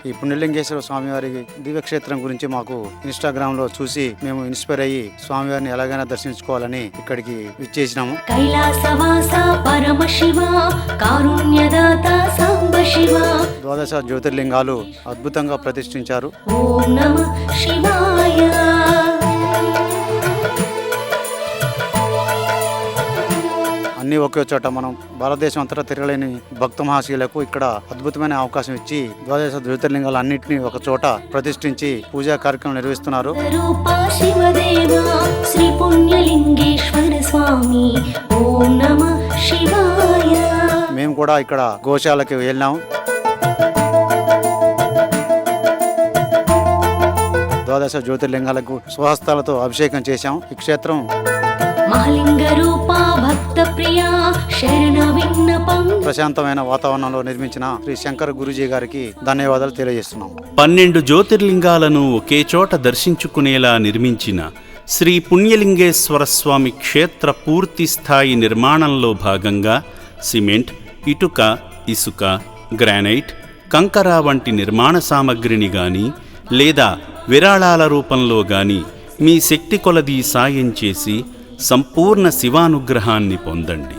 ఈ పుణ్యలింగేశ్వర స్వామివారి దివ్యక్షేత్రం గురించి మాకు ఇన్స్టాగ్రామ్లో చూసి మేము ఇన్స్పైర్ అయ్యి స్వామివారిని ఎలాగైనా దర్శించుకోవాలని ఇక్కడికి విచ్చేసినాము. కైలాసవాస పరమశివ కారుణ్యదాత సాంబశివ 12 జ్యోతిర్లింగాలు అద్భుతంగా ప్రతిష్ఠించారు. ఓం నమః శివాయ. అన్నీ ఒకే చోట మనం భారతదేశం అంతటా తిరగలేని భక్త మహాశీలకు ఇక్కడ అద్భుతమైన అవకాశం ఇచ్చి 12 జ్యోతిర్లింగాలు అన్నింటినీ ఒక చోట ప్రతిష్ఠించి పూజా కార్యక్రమం నిర్వహిస్తున్నారు. రూపా శివదేవ శ్రీ పుణ్యలింగేశ్వర స్వామి ఓం నమః శివాయ. మేము కూడా ఇక్కడ గోశాలకి వెళ్ళాము. 12 జ్యోతిర్లింగాలకు స్వహస్తాలతో అభిషేకం చేశాం. ఈ క్షేత్రం మహాలింగ రూపా భక్త ప్రియా శరణ విన్నపం. ప్రశాంతమైన వాతావరణంలో నిర్మించిన శ్రీ శంకర గురూజీ గారికి ధన్యవాదాలు తెలియజేస్తున్నాం. 12 జ్యోతిర్లింగాలను ఒకే చోట దర్శించుకునేలా నిర్మించిన శ్రీ పుణ్యలింగేశ్వర స్వామి క్షేత్ర పూర్తి స్థాయి నిర్మాణంలో భాగంగా సిమెంట్, ఇటుక, ఇసుక, గ్రానైట్, కంకర వంటి నిర్మాణ సామగ్రిని గాని లేదా విరాళాల రూపంలో గాని మీ శక్తి కొలది సాయం చేసి సంపూర్ణ శివానుగ్రహాన్ని పొందండి.